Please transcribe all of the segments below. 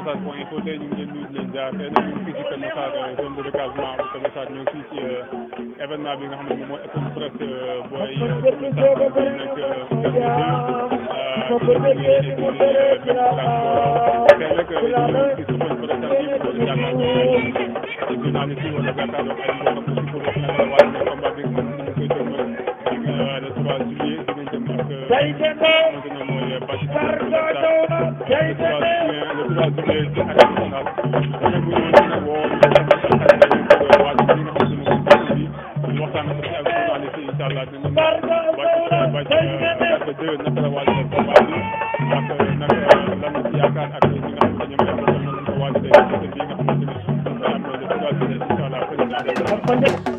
Massar point info tey ñu ngi leen nuyu di leen jaar tey nag ñu ngi fii ci Keur Massar zone de recasement bu Keur Massar ñoo ngi fii ci événement bi nga xam ne moom mooy école presse booy nekk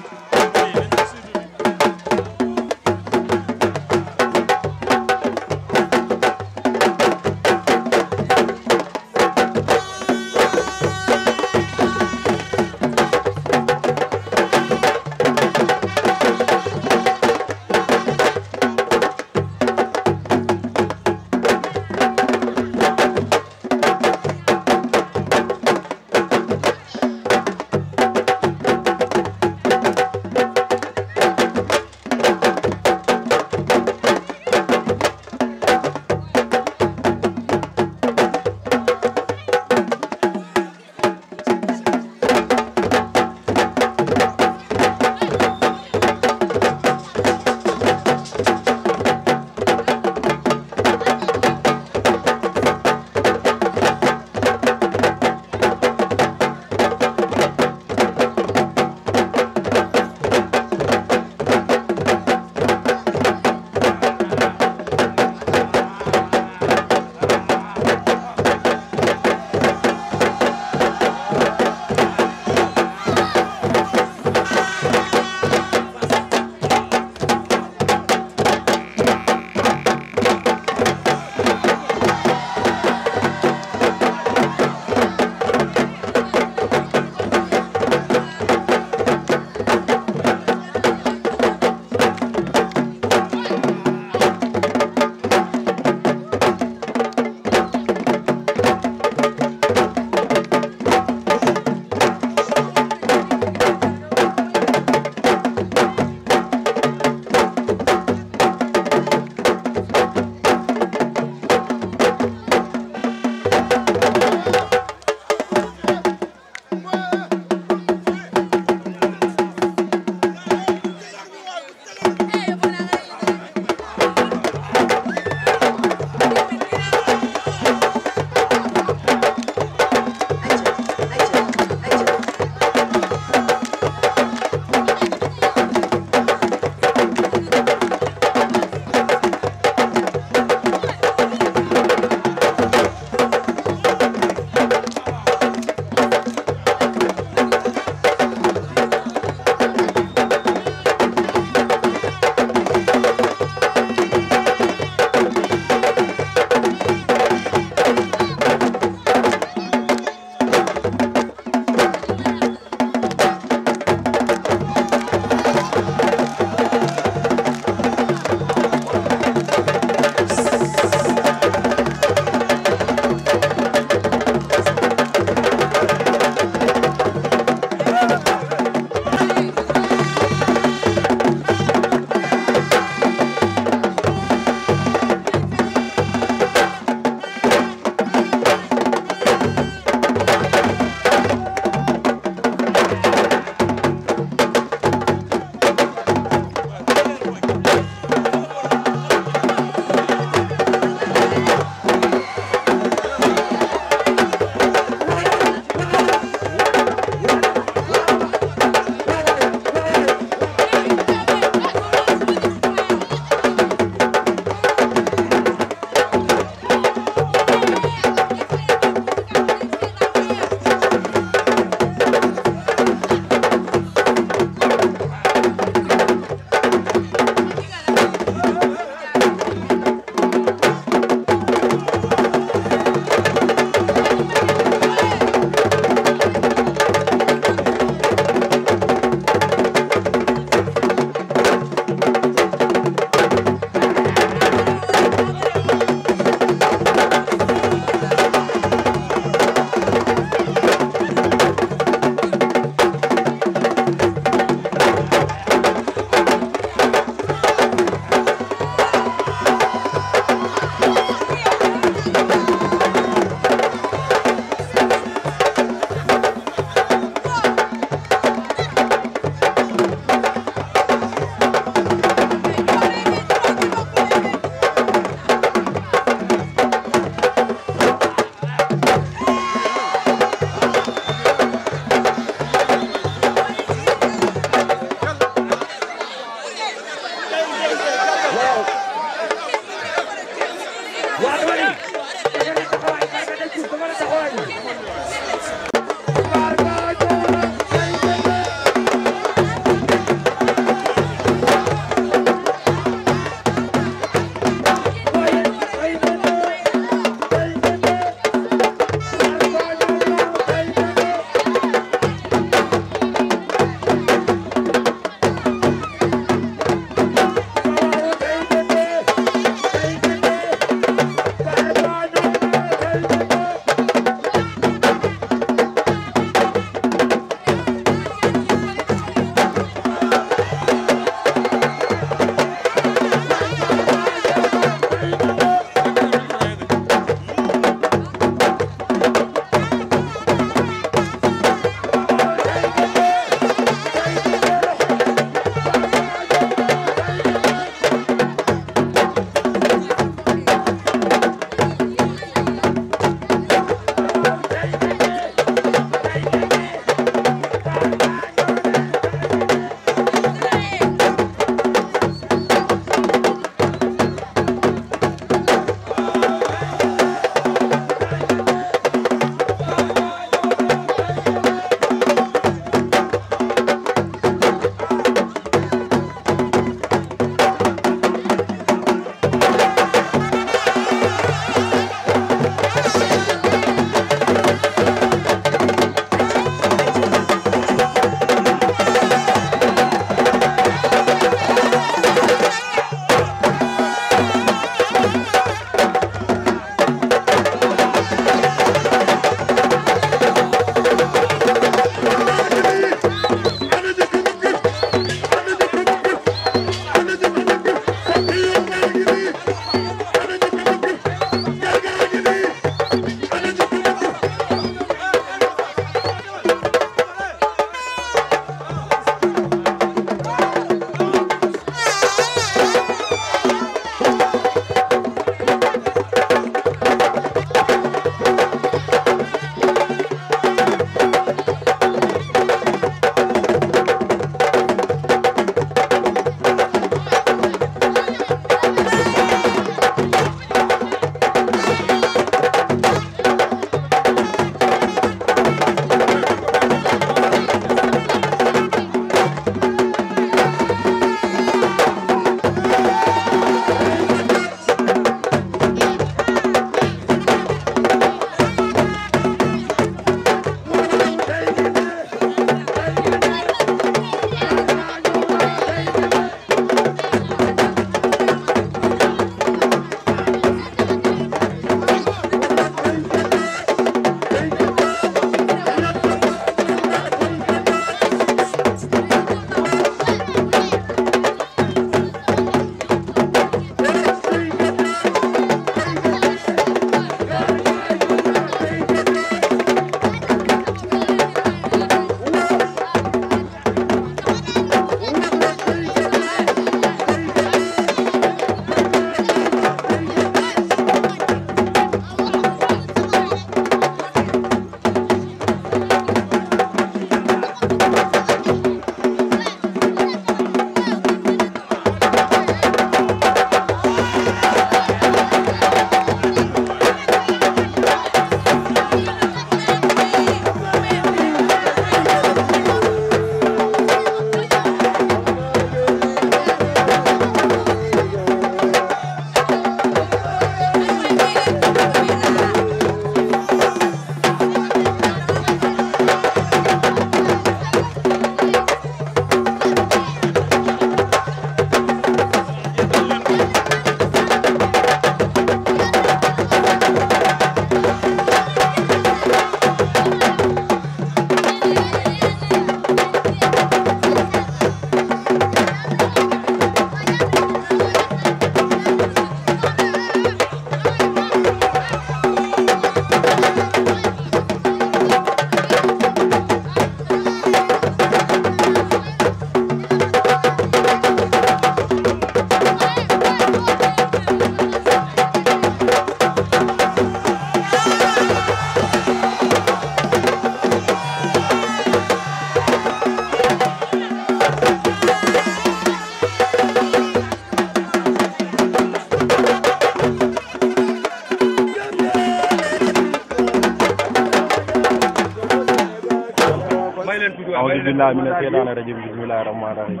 billahi mina seytaane rajim bismillahi rahmaani rahim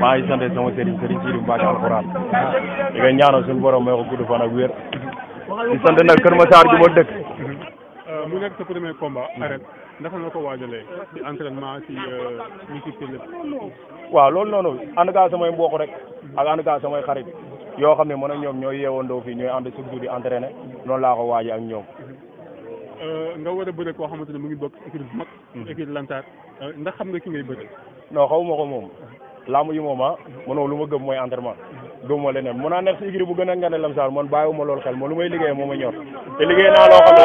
maa ngi sant sama sëriñ Sidi Mbacke alxuraan di nga ñaanal suñu borom may ko gudd fan ak wér di sant nag Keur Massar gi ma dëkk. mu nekk sa premier combat arène ndax nga ko waajalee ci entraînement ci musique lépp. waaw loolu noonu ànd kaa samay mbokk rek ak ànd kaa samay xarit yoo xam ne man ak ñoom ñooy yeewandoo fii ñooy ànd surtout di entraîné noonu laa ko waajee ak ñoom. nga war a bëre koo xamante ne mu ngi bokk équipe bu mag. équipe lantaar ndax xam nga ki ngay bëre. non xawuma ko moom laamu yi moom mënoo lu ma gëm mooy entraînement gëmuma leneen mun naa nekk si équipe bu gën a ngane lamsaar man bàyyiwuma loolu xel man lu may liggéey moo ma ñor te liggéey naa loo xam ne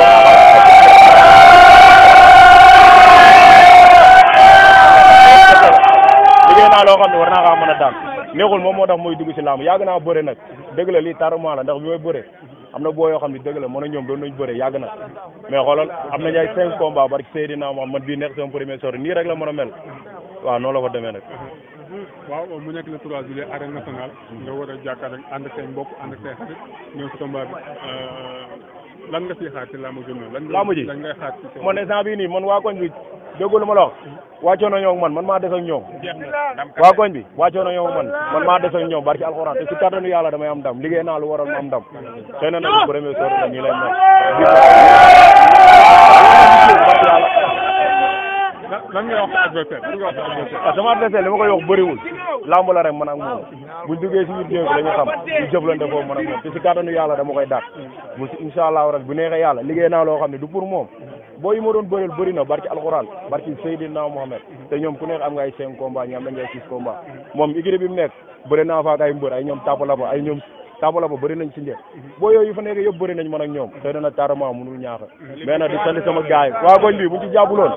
war naa kaa mën a daan neexul moom moo tax mooy dugg si laamu yàgg naa bëre nag dëgg la lii taruma la ndax bi may bëre am na boo yoo xam ne dëgg la mën a ñoom doon nañ bëre yàgg na mais xoolal am nañ ay 5 combats barki Seydina Mohamed man bii nekk sama premier sortie nii rek la mën a mel waaw noonu la ko demee nag. waaw mu nekk le 3 juillet arène nationale nga war a jàkkaarloo ànd ak say mbokk ànd ak say xarit ñëw si combat bi lan nga siy xaar ci làmb ji noonu. làmb ji lan ngay xaar ci man instant bii nii man waa koñ bi déggoo lu ma la wax wàccoo na ñoom man maa des ak ñoom waa koñ bi wàccoo na ñoom man maa des ak ñoom barki alxuraan te si kattanu yàlla damay am ndam liggéey naa lu waral ma am ndam xëy na nag premier sortie la nii lay mel. lan ngay wax adversaire sama adversaire li ma koy wax bëriwul lamb la rek man ak moom buñ duggee si biir géew bi dañu xam ñu jëflante foofu man ak moom te si kàttanu yàlla dama koy daat bu si incha allahu rabbi bu neexee yàlla liggéey naa loo xam ne du pour moom boo yi ma doon bëril bëri na barki alxuraan barki Seydina Mohamed te ñoom ku nekk am nga ay 5 combats ñi am nañ ay 6 combats moom équipe bi mu nekk bëri naa fa ak ay mbër ay ñoom tapalapa ay ñoom tapala ba bëri nañ si njëkk boo yooyu fa nekk yëpp bëri nañ man ak ñoom xëy na nag tarama mënul ñaaxa mais nag di sant sama gaay waa goñ bi bu ci jàppuloon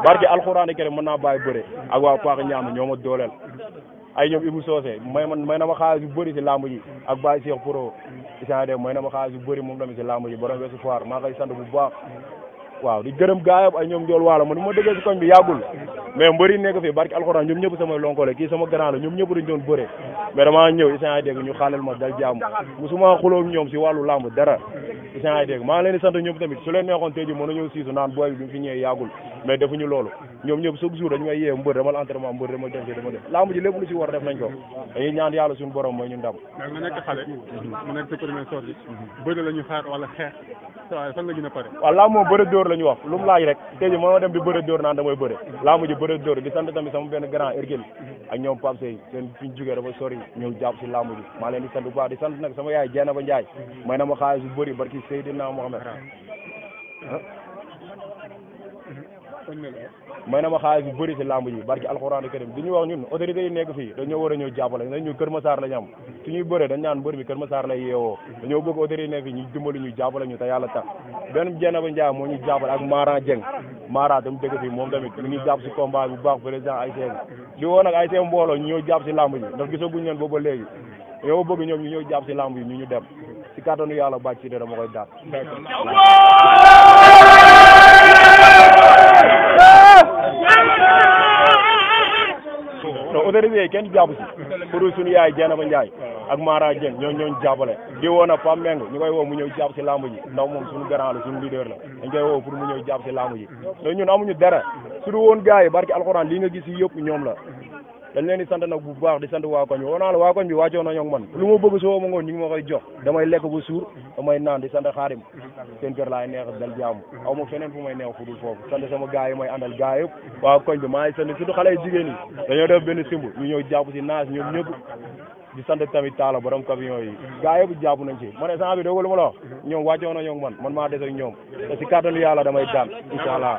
barki alxuraan kere mën naa bàyyi bëre ak waa Paax ñaam ñoo ma dooleel ay ñoom Ibou Socé may na ma xaalis yu bëri si lamb ji ak Baye Cheikh Pro isade may na ma xaalis yu bëri moom tamit si lamb ji borom weesu foire maa koy sant bu baax waaw di gërëm gaayam ay ñoom jool waalo man bu ma dëggee si koñ bi yàggul mais mbëri nekk fii barki alxuraan ñoom ñëpp samay lonkole kii sama grand la ñoom ñëpp dañ doon bëre mais damaa ñëw isaan dégg ñu xaalal ma dal jàmm musuma xuloo ñoom si wàllu lamb dara isaan dégg maa ngi leen di sant ñoom tamit su leen neexoon tey ji mën na ñëw siisu naan booy bi fi ñëwee yàggul mais defuñu loolu ñoom ñëpp chaque jour dañu may yee mbër dama entraînement mbër dama def dama def lamb ji lépp lu si war def nañ ko dañuy ñaan yàlla suñu borom mooy ñu ndam nga nekk xale mu nekk sa premier sortie bëri la ñu xaar wala xeex waaw fan nga gën a pare waaw lamb moom bëre dóor la ñu wax lu mu laaj rek tey ji mënoo dem di bëre dóor naan damay bëre lamb ji bëre dóor di sant tamit sama benn grand Ergel ak ñoom Pape Sey seen fi ñu jógee dafa sori ñëw jàpp si lamb ji maa leen di sant bu baax di sant nag sama yaay Jeena ba Njaay may na ma xaalis bu bëri barki Seydina Mohamed may na ma xaalis bu bëri si lamb ji barki alxuraan karim di ñu wax ñun autorités yi nekk fii dañoo war a ñëw jàppale nañ ñu Keur Massar la ñu am suñuy bëree dañ naan mbër mi Keur Massar lay yeewoo dañoo bëgg autorités yi nekk fii ñu dimbali ñu jàppale ñu te yàlla tax benn Jeena ba Njaay moo ñu jàppale ak Mara Dieng Mara tam dëgg fii moom tamit ñu ngi jàpp si combat bu baax président ACCES di woo nag ACCES mbooloo ñu ñëw jàpp si lamb ji ndax gisaguñ leen booba léegi yow bëgg ñoom ñu ñëw jàpp si lamb yi ñu dem si kàttanu yàlla bàcc ci dama koy daal non autorité yi kenn jàpp si pour suñu yaay Jeena ba Njaay ak Mara Dieng ñooñu jàppale di woo nag Pam Meng ñu koy woo mu ñëw jàpp si lamb ji ndax moom suñu grand la suñu leader la dañ koy woo pour mu ñëw jàpp si lamb ji te ñun amuñu dara su du woon gars yi barki alxuraan lii nga gis yi yëpp ñoom la dañ leen di sant nag bu baax di sant waa koñ bi woo naa la waa koñ bi wàccoo nañoo ak man lu ma bëgg soo ma ngoon ñu ngi ma koy jox damay lekk ba suur damay naan di sant xaarim seen kër laay neex dal jàmm aw ma feneen fu may neex fu dul foofu sant sama gars yi may àndal gars yëpp waa koñ bi maa ngi sant surtout xale yu jigéen yi dañoo def benn simb ñu ñëw jàpp si naas ñoom ñëpp di sant tamit taala borom camion yi gars yëpp jàpp nañ ci ma ne sant bi doogu lu ma la wax ñoom wàccoo nañoo ak man maa des ak ñoom te si kàttanu yàlla damay daan incha allah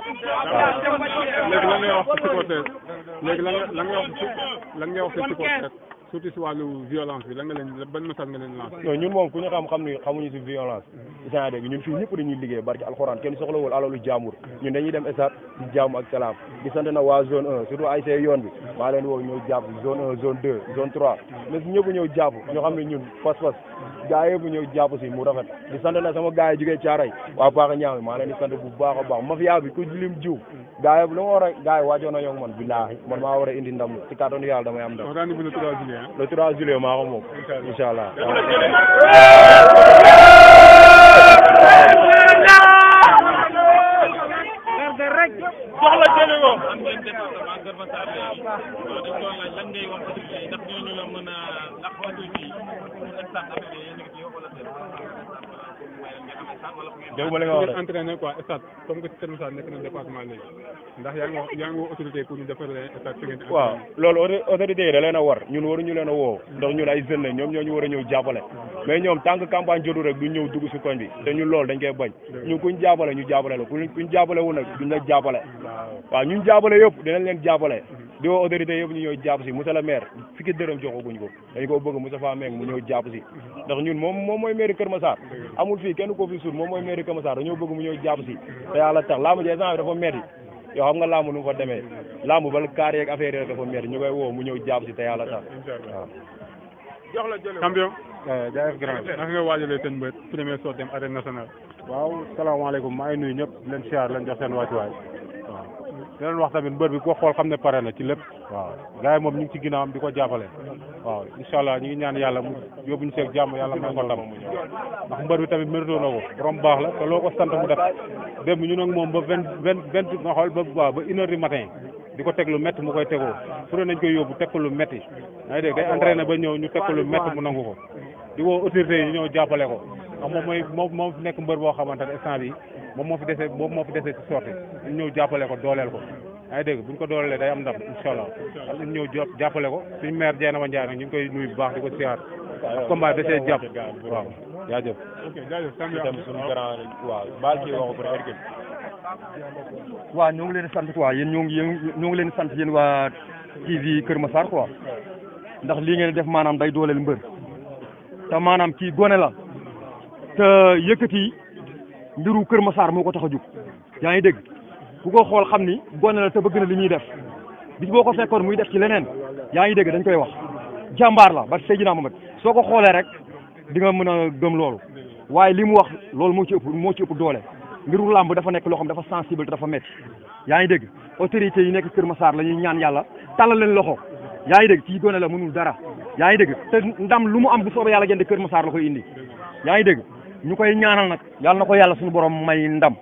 léegi lan ngay wax ci supporter surtout si wàllu violence bi lan nga leen ban message nga leen lancé. non ñun moom ku ñu xam ni xamuñu si violence isaan dégg ñun fii ñëpp dañuy liggéey barki alxuraan kenn soxlawul alalu jàmbur ñun dañuy dem stade ci jàmm ak salaam di sant na waa zone 1 surtout ay see yoon bi maa leen woo ñëw jàpp zone 1 zone 2 zone 3 mais si ñëpp ñëw jàpp ñoo xam ne ñun fas gaa yëpp ñëw jàpp si mu rafet di sant na sama gaa yi jógee Caaray waa Paax ñaam maa leen di sant bu baax a baax mafia bi ku lim jiw gaa yëpp lu ma war a gaa yi waajoon na ñoom man billaahi man maa war a indi ndam ci kàttanu yàlla damay am ndam le 3 juillet maa ko moom incha allah dégg ma li nga wax rek entraîné quoi stade comme que Keur Massar nekk na département léegi ndax yaa ngi wax autorité pour ñu defar leen stade fi ngeen waaw loolu autorité yi da leen a war ñun waruñu leen a woo ndax ñun ay jeunes la ñoom ñoo ñu war a ñëw jàppale mais ñoom tant que campagne jotu rek du ñëw dugg si koñ bi te ñun loolu dañ koy bañ ñun kuñ jàppale ñu jàppale la kuñ jàppale wu nag duñ la jàppale waaw ñun jàppale yëpp dinañ leen jàppale di woo autorité yëpp ñu ñëw jàpp si monsieur le maire fukki dërëm joxaguñ ko dañ ko bëgg Moussa Meng mu ñëw jàpp si ndax ñun moom mooy maire Keur Massar amul fii kenn ko fi suur moom mooy maire Keur Massar dañoo bëgg mu ñëw jàpp si te yàlla tax laamu ji instant bi dafa metti yow xam nga laamu nu mu fa demee laamu bala kaar yeeg affaire yi dafa metti ñu koy woo mu ñëw jàpp si te yàlla tax waaw champion jaajëf grand naka nga waajalee seen mbër premier sortie dem arène nationale waaw salaamaaleykum maa ngi nuyu ñëpp leen siyaar leen jox seen wàccuwaay waaw di leen wax tamit mbër bi ko xool xam ne pare na ci lépp waaw gars yi moom ñu ngi ci ginnaawam di ko jàppale waaw incha allah ñu ngi ñaan yàlla mu yóbbu ñu seeg jàmm yàlla may ko ndam ndax mbër bi tamit mérito na ko borom baax la te loo ko sant mu def démb ñu nag moom ba vingt nga xool ba 1h du matin di ko teg lu métti mu koy tegoo fu ne nañ koy yóbbu teg ko lu métti yaa ngi dégg day entraîné ba ñëw ñu teg ko lu métti mu nangu ko di woo autorité yi ñëw jàppale ko ndax moom fi nekk mbër boo xamante ne instant bi moom moo fi dese ci sorti ñu ñëw jàppale ko dooleel ko yaa ngi dégg buñ ko doolelee day am ndam incha allah ñu ñëw jàppale ko suñu maire Dieynaba Ndiaye nag ñu ngi koy nuyu bu baax di ko siyaar combat da see jàpp waaw jaajëf itam suñu grand waaw baal ci waxu pour Hercule waaw ñoo ngi leen di sant quoi yéen ñoo ngi leen di sant yéen waa TV Keur Massar quoi ndax lii ngeen def maanaam day dooleel mbër te maanaam kii gone la te yëkkati mbiru Keur Massar moo ko tax a jug yaa ngi dégg ku ko xool xam ni gone la te bëgg na li ñuy def bis boo ko fekkoon muy def ci leneen yaa ngi dégg dañ koy wax jàmbaar la ba Seydina Mohamed soo ko xoolee rek di nga mën a gëm loolu waaye li mu wax loolu moo ci ëpp doole mbiru làmb dafa nekk loo xam dafa sensible te dafa métti yaa ngi dégg autorités yi nekk Keur Massar la ñuy ñaan yàlla tàllal leen loxo yaa ngi dégg kii gone la mënul dara yaa ngi dégg te ndam lu mu am bu soobee yàlla gën di Keur Massar la koy indi yaa ngi dégg ñu koy ñaanal nag yàlla na ko yàlla suñu borom may ndam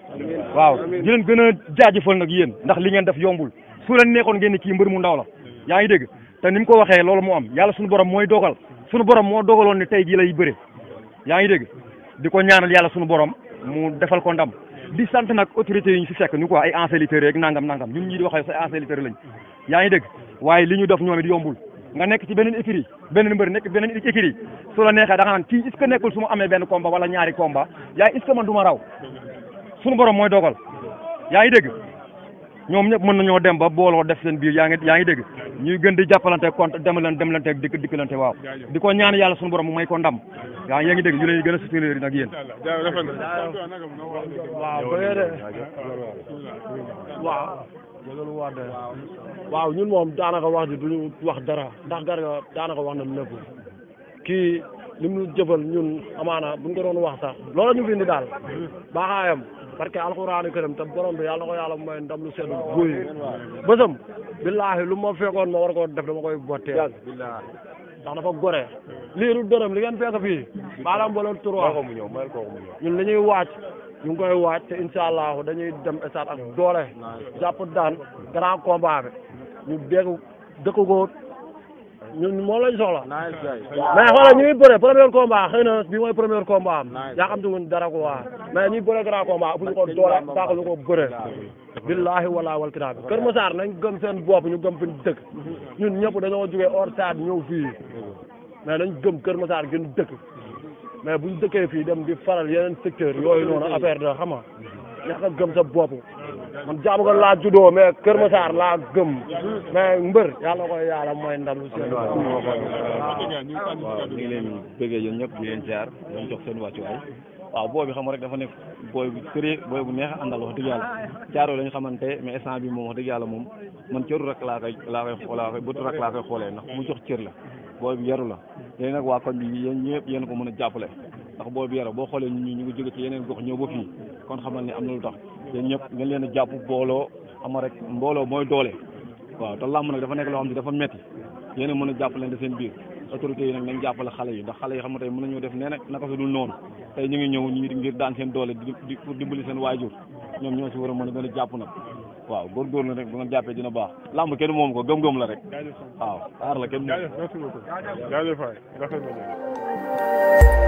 waaw di leen gën a jaajëfal nag yéen ndax li ngeen def yombul su leen nekkoon ngeen ni kii mbër mu ndaw la yaa ngi dégg te ni mu ko waxee loolu moo am yàlla suñu borom mooy dogal suñu borom moo dogaloon ni tey jii lay bëre yaa ngi dégg di ko ñaanal yàlla suñu borom mu defal ko ndam di sant nag autorités yi ñu fi fekk ñu ko ay anciens lutteurs rek nangam ñun ñii di waxee say anciens lutteurs lañ yaa ngi dégg waaye li ñu def ñoom it yombul nga nekk ci beneen écurie beneen mbër nekk beneen écurie su la neexee da nga naan kii est-ce que nekkul su ma amee benn combat wala ñaari combat yaa est-ce que man du ma raw suñu borom mooy dogal yaa ngi dégg ñoom ñëpp mën nañoo dem ba booloo def seen biir yaa ngi dégg ñuy gën di jàppalante compte demlante dikkalante waaw di ko ñaan yàlla suñu borom mu may ko ndam yaa ngi dégg ñu leen gën a soutenir nag yéen waaw ñun moom daanaka wax ji duñu wax dara ndax Garga daanaka wax na lépp kii li mu jëfal ñun amaana buñ ko doon wax sax loolu ñu fi indi daal baaxaayam parce que alxuraani karim te borom bi yàlla na ko yàlla may ndam lu seddu guy bësam billaahi lu ma fekkoon ma war ko def dama koy bottee ndax dafa gore lii du dërëm li ngeen fekk fii maanaam wala trois ñun li ñuy wàcc ñu ngi koy waaj te incha allah dañuy dem stade ak doole jàpp daan grand combat bi ñu dëkk ko ñun moom lañ soxla mais xoolal ñuy bëre premier combat xëy na bi mooy premier combat am yaa xam te wuñ dara ko waa mais ñuy bëre grand combat ëpp ñu ko doole baax ñu ko bëre billahi wala wal kitaab Keur Massar nañ gëm seen bopp ñu gëm fi dëkk ñun ñëpp dañoo jógee hors stade ñëw fii mais nañ gëm Keur Massar gën dëkk mais buñ dëkkee fii dem di faral yeneen secteur yooyu noonu affaire da xam nga ñàkk a gëm sa bopp man jaamu ko laa juddoo mais Keur Massar laa gëm mais mbër yàlla koy yàlla mooy ndam lu seen waaw ñu ngi leen bëggee yéen ñëpp di leen jaar leen jox seen wàccuwaay waaw booy bi xam nga rek dafa nekk booy bu sérieux booy bu neex a àndal wax dëgg yàlla caaro lañu xamante mais instant bi moom wax dëgg yàlla moom man cëru rek laa koy bëtu rek laa koy xoolee ndax mu jox cër la booy bi yaru la léegi nag waa koñ bi yéen ñëpp yéen ko mën a jàppale ndax booy bi yaru boo xoolee ñu ngi jóge ci yeneen gox ñëw ba fii kon xamal ne am na lu tax yéen ñëpp ngeen leen a jàpp booloo ama rek mbooloo mooy doole waaw te làmb nag dafa nekk loo xam ne dafa metti yéen a mën a jàppale de seen biir autorités yi nag nañ jàppale xale yi ndax xale yi xam nga tey mën nañoo def nee nag naka su dul noonu tey ñu ngi ñëw ñu ngir daan seen doole pour dimbali seen waajur ñoom ñoo si war a mën a gën a jàpp nag waaw góorgóorlu rek bu nga jàppee dina baax lamb kenn moom ko gëm-gëm la rek waaw aar la kenn moom. jaajëf merci beaucoup jaajëf waay rafet na